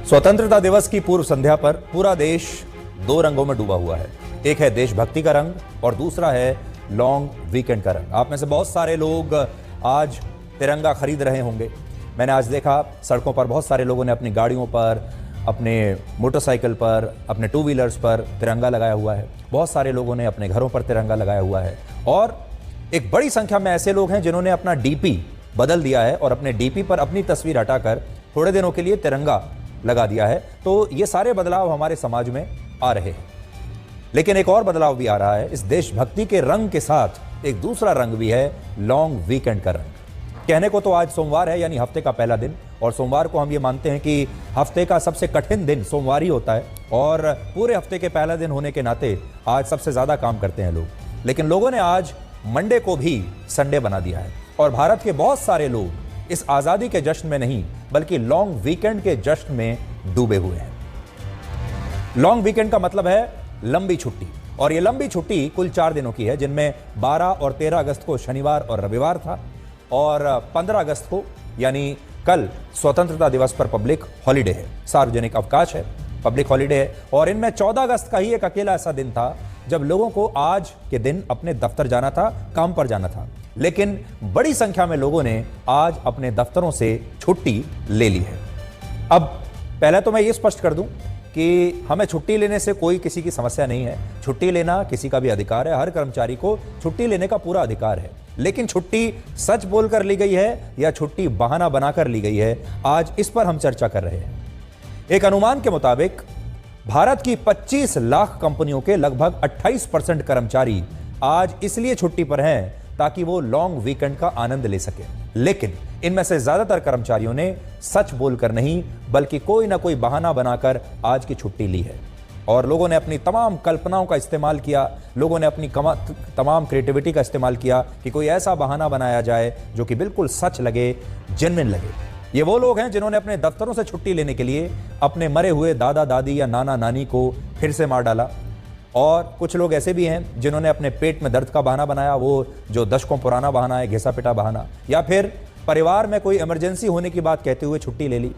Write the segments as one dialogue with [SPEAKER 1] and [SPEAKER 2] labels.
[SPEAKER 1] स्वतंत्रता दिवस की पूर्व संध्या पर पूरा देश दो रंगों में डूबा हुआ है। एक है देशभक्ति का रंग और दूसरा है लॉन्ग वीकेंड का रंग। आप में से बहुत सारे लोग आज तिरंगा खरीद रहे होंगे। मैंने आज देखा सड़कों पर बहुत सारे लोगों ने अपनी गाड़ियों पर, अपने मोटरसाइकिल पर, अपने टू व्हीलर्स पर तिरंगा लगाया हुआ है। बहुत सारे लोगों ने अपने घरों पर तिरंगा लगाया हुआ है और एक बड़ी संख्या में ऐसे लोग हैं जिन्होंने अपना डीपी बदल दिया है और अपने डीपी पर अपनी तस्वीर हटाकर थोड़े दिनों के लिए तिरंगा लगा दिया है। तो ये सारे बदलाव हमारे समाज में आ रहे हैं, लेकिन एक और बदलाव भी आ रहा है। इस देशभक्ति के रंग के साथ एक दूसरा रंग भी है, लॉन्ग वीकेंड का रंग। कहने को तो आज सोमवार है, यानी हफ्ते का पहला दिन, और सोमवार को हम ये मानते हैं कि हफ्ते का सबसे कठिन दिन सोमवार ही होता है और पूरे हफ्ते के पहला दिन होने के नाते आज सबसे ज्यादा काम करते हैं लोग। लेकिन लोगों ने आज मंडे को भी संडे बना दिया है और भारत के बहुत सारे लोग इस आजादी के जश्न में नहीं बल्कि लॉन्ग वीकेंड के जश्न में डूबे हुए हैं। लॉन्ग वीकेंड का मतलब है लंबी छुट्टी, और ये लंबी छुट्टी कुल 4 दिनों की है, जिनमें 12 और 13 अगस्त को शनिवार और रविवार था और 15 अगस्त को यानी कल स्वतंत्रता दिवस पर पब्लिक हॉलिडे है, सार्वजनिक अवकाश है, पब्लिक हॉलिडे है। और इनमें 14 अगस्त का ही एक अकेला ऐसा दिन था जब लोगों को आज के दिन अपने दफ्तर जाना था, काम पर जाना था। लेकिन बड़ी संख्या में लोगों ने आज अपने दफ्तरों से छुट्टी ले ली है। अब पहले तो मैं ये स्पष्ट कर दूं कि हमें छुट्टी लेने से कोई किसी की समस्या नहीं है। छुट्टी लेना किसी का भी अधिकार है, हर कर्मचारी को छुट्टी लेने का पूरा अधिकार है। लेकिन छुट्टी सच बोलकर ली गई है या छुट्टी बहाना बनाकर ली गई है, आज इस पर हम चर्चा कर रहे हैं। एक अनुमान के मुताबिक भारत की 25 लाख कंपनियों के लगभग 28% कर्मचारी आज इसलिए छुट्टी पर हैं ताकि वो लॉन्ग वीकेंड का आनंद ले सके। लेकिन इनमें से ज्यादातर कर्मचारियों ने सच बोलकर नहीं बल्कि कोई ना कोई बहाना बनाकर आज की छुट्टी ली है और लोगों ने अपनी तमाम कल्पनाओं का इस्तेमाल किया, लोगों ने अपनी तमाम क्रिएटिविटी का इस्तेमाल किया कि कोई ऐसा बहाना बनाया जाए जो कि बिल्कुल सच लगे, जेन्युइन लगे। ये वो लोग हैं जिन्होंने अपने दफ्तरों से छुट्टी लेने के लिए अपने मरे हुए दादा दादी या नाना नानी को फिर से मार डाला, और कुछ लोग ऐसे भी हैं जिन्होंने अपने पेट में दर्द का बहाना बनाया, वो जो दशकों पुराना बहाना है, घिसा पिटा बहाना, या फिर परिवार में कोई इमरजेंसी होने की बात कहते हुए छुट्टी ले ली।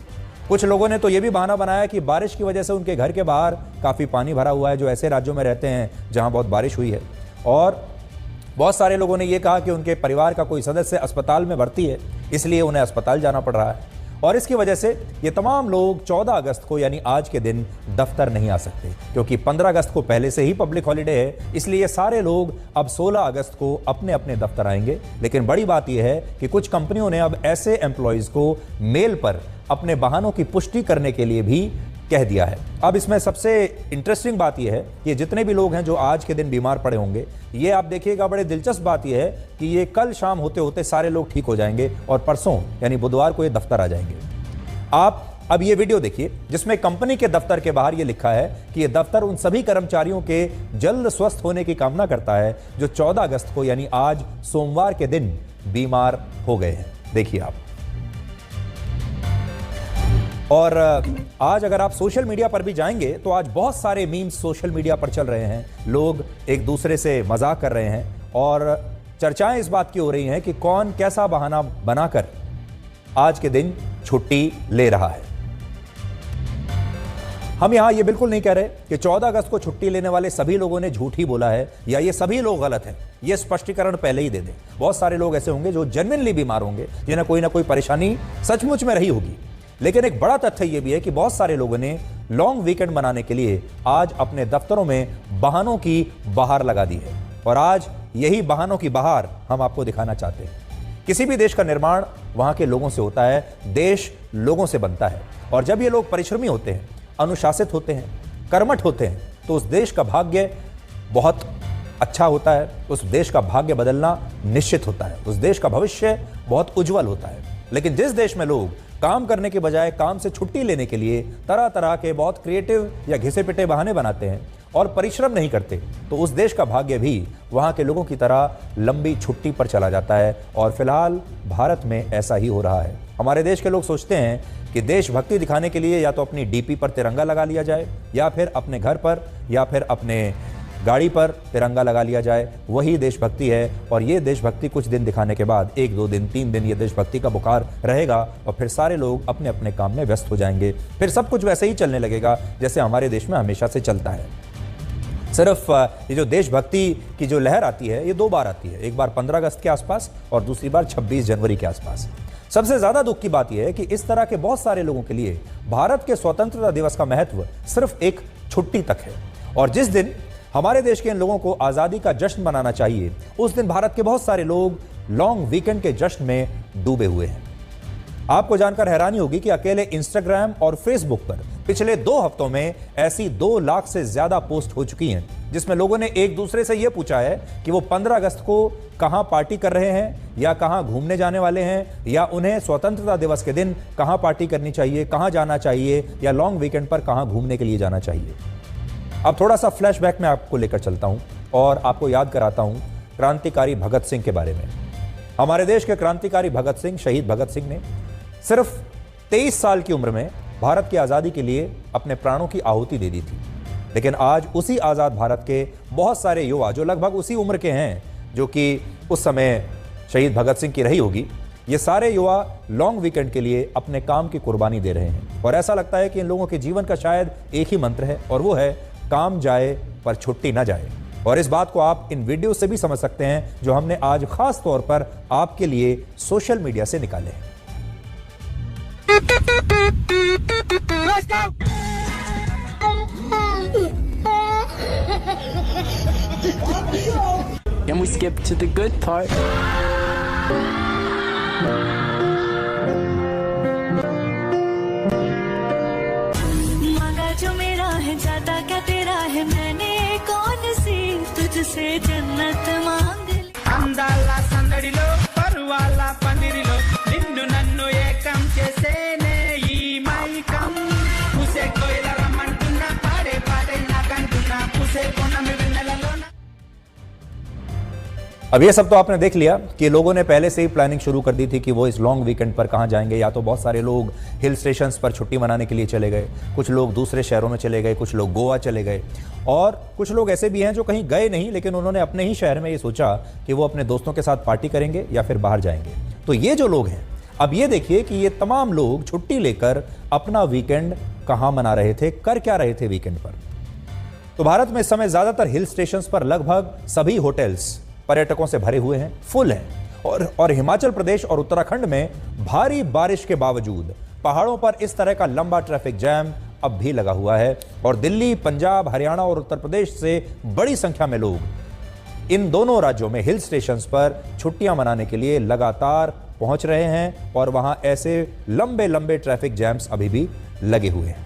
[SPEAKER 1] कुछ लोगों ने तो ये भी बहाना बनाया कि बारिश की वजह से उनके घर के बाहर काफ़ी पानी भरा हुआ है, जो ऐसे राज्यों में रहते हैं जहाँ बहुत बारिश हुई है। और बहुत सारे लोगों ने ये कहा कि उनके परिवार का कोई सदस्य अस्पताल में भर्ती है, इसलिए उन्हें अस्पताल जाना पड़ रहा है, और इसकी वजह से ये तमाम लोग 14 अगस्त को यानी आज के दिन दफ्तर नहीं आ सकते, क्योंकि 15 अगस्त को पहले से ही पब्लिक हॉलिडे है। इसलिए ये सारे लोग अब 16 अगस्त को अपने अपने दफ्तर आएंगे। लेकिन बड़ी बात यह है कि कुछ कंपनियों ने अब ऐसे एम्प्लॉयज को मेल पर अपने बहानों की पुष्टि करने के लिए भी कह दिया है। अब इसमें सबसे इंटरेस्टिंग बात यह है कि जितने भी लोग हैं जो आज के दिन बीमार पड़े होंगे, ये आप देखिएगा, बड़े दिलचस्प बात यह है कि ये कल शाम होते होते सारे लोग ठीक हो जाएंगे और परसों यानी बुधवार को ये दफ्तर आ जाएंगे। आप अब ये वीडियो देखिए जिसमें कंपनी के दफ्तर के बाहर ये लिखा है कि ये दफ्तर उन सभी कर्मचारियों के जल्द स्वस्थ होने की कामना करता है जो 14 अगस्त को यानी आज सोमवार के दिन बीमार हो गए हैं। देखिए आप। और आज अगर आप सोशल मीडिया पर भी जाएंगे तो आज बहुत सारे मीम्स सोशल मीडिया पर चल रहे हैं। लोग एक दूसरे से मजाक कर रहे हैं और चर्चाएं इस बात की हो रही हैं कि कौन कैसा बहाना बनाकर आज के दिन छुट्टी ले रहा है। हम यहां ये बिल्कुल नहीं कह रहे कि 14 अगस्त को छुट्टी लेने वाले सभी लोगों ने झूठ ही बोला है या ये सभी लोग गलत हैं। ये स्पष्टीकरण पहले ही दे दें। बहुत सारे लोग ऐसे होंगे जो जेन्युइनली बीमार होंगे, जिन्हें कोई ना कोई परेशानी सचमुच में रही होगी। लेकिन एक बड़ा तथ्य यह भी है कि बहुत सारे लोगों ने लॉन्ग वीकेंड मनाने के लिए आज अपने दफ्तरों में बहानों की बहार लगा दी है, और आज यही बहानों की बहार हम आपको दिखाना चाहते हैं। किसी भी देश का निर्माण वहां के लोगों से होता है, देश लोगों से बनता है, और जब ये लोग परिश्रमी होते हैं, अनुशासित होते हैं, कर्मठ होते हैं, तो उस देश का भाग्य बहुत अच्छा होता है। उस देश का भाग्य बदलना निश्चित होता है, उस देश का भविष्य बहुत उज्जवल होता है। लेकिन जिस देश में लोग काम करने के बजाय काम से छुट्टी लेने के लिए तरह तरह के बहुत क्रिएटिव या घिसे पिटे बहाने बनाते हैं और परिश्रम नहीं करते, तो उस देश का भाग्य भी वहां के लोगों की तरह लंबी छुट्टी पर चला जाता है। और फिलहाल भारत में ऐसा ही हो रहा है। हमारे देश के लोग सोचते हैं कि देशभक्ति दिखाने के लिए या तो अपनी डीपी पर तिरंगा लगा लिया जाए, या फिर अपने घर पर या फिर अपने गाड़ी पर तिरंगा लगा लिया जाए, वही देशभक्ति है। और ये देशभक्ति कुछ दिन दिखाने के बाद 1-2 दिन 3 दिन ये देशभक्ति का बुखार रहेगा और फिर सारे लोग अपने अपने काम में व्यस्त हो जाएंगे। फिर सब कुछ वैसे ही चलने लगेगा जैसे हमारे देश में हमेशा से चलता है। सिर्फ ये जो देशभक्ति की जो लहर आती है ये 2 बार आती है, एक बार 15 अगस्त के आसपास और दूसरी बार 26 जनवरी के आसपास। सबसे ज्यादा दुख की बात यह है कि इस तरह के बहुत सारे लोगों के लिए भारत के स्वतंत्रता दिवस का महत्व सिर्फ एक छुट्टी तक है। और जिस दिन हमारे देश के इन लोगों को आजादी का जश्न मनाना चाहिए, उस दिन भारत के बहुत सारे लोग लॉन्ग वीकेंड के जश्न में डूबे हुए हैं। आपको जानकर हैरानी होगी कि अकेले इंस्टाग्राम और फेसबुक पर पिछले 2 हफ्तों में ऐसी 2 लाख से ज्यादा पोस्ट हो चुकी हैं, जिसमें लोगों ने एक दूसरे से यह पूछा है कि वो 15 अगस्त को कहां पार्टी कर रहे हैं या कहां घूमने जाने वाले हैं, या उन्हें स्वतंत्रता दिवस के दिन कहां पार्टी करनी चाहिए, कहां जाना चाहिए, या लॉन्ग वीकेंड पर कहां घूमने के लिए जाना चाहिए। अब थोड़ा सा फ्लैशबैक में आपको लेकर चलता हूं और आपको याद कराता हूं क्रांतिकारी भगत सिंह के बारे में। हमारे देश के क्रांतिकारी भगत सिंह, शहीद भगत सिंह ने सिर्फ 23 साल की उम्र में भारत की आज़ादी के लिए अपने प्राणों की आहुति दे दी थी। लेकिन आज उसी आज़ाद भारत के बहुत सारे युवा जो लगभग उसी उम्र के हैं जो कि उस समय शहीद भगत सिंह की रही होगी, ये सारे युवा लॉन्ग वीकेंड के लिए अपने काम की कुर्बानी दे रहे हैं। और ऐसा लगता है कि इन लोगों के जीवन का शायद एक ही मंत्र है और वो है काम जाए पर छुट्टी ना जाए। और इस बात को आप इन वीडियो से भी समझ सकते हैं जो हमने आज खास तौर पर आपके लिए सोशल मीडिया से निकाले हैं।
[SPEAKER 2] Can we skip to the good part?
[SPEAKER 3] मांगा जो मेरा है ज्यादा क्या तेरा है, मैंने कौन सी तुझसे जन्नत मांग ली।
[SPEAKER 4] అందాల సందడిలో పరువాల పందిరిలో నిన్ను నన్ను ఏకం చేసేనే ఈ మైకం పూసే కోయిల రమ్మంటున్నా పాడే పాడే నాకంటున్నా పూసే కొనమి వెన్నెలలో
[SPEAKER 1] अब ये सब तो आपने देख लिया कि लोगों ने पहले से ही प्लानिंग शुरू कर दी थी कि वो इस लॉन्ग वीकेंड पर कहाँ जाएंगे। या तो बहुत सारे लोग हिल स्टेशंस पर छुट्टी मनाने के लिए चले गए, कुछ लोग दूसरे शहरों में चले गए, कुछ लोग गोवा चले गए, और कुछ लोग ऐसे भी हैं जो कहीं गए नहीं लेकिन उन्होंने अपने ही शहर में ये सोचा कि वो अपने दोस्तों के साथ पार्टी करेंगे या फिर बाहर जाएंगे। तो ये जो लोग हैं, अब ये देखिए कि ये तमाम लोग छुट्टी लेकर अपना वीकेंड कहाँ मना रहे थे, कर क्या रहे थे वीकेंड पर। तो भारत में इस समय ज्यादातर हिल स्टेशंस पर लगभग सभी होटल्स पर्यटकों से भरे हुए हैं, फुल हैं। और हिमाचल प्रदेश और उत्तराखंड में भारी बारिश के बावजूद पहाड़ों पर इस तरह का लंबा ट्रैफिक जैम अब भी लगा हुआ है। और दिल्ली, पंजाब, हरियाणा और उत्तर प्रदेश से बड़ी संख्या में लोग इन दोनों राज्यों में हिल स्टेशंस पर छुट्टियां मनाने के लिए लगातार पहुंच रहे हैं और वहां ऐसे लंबे लंबे ट्रैफिक जैम्स अभी भी लगे हुए हैं।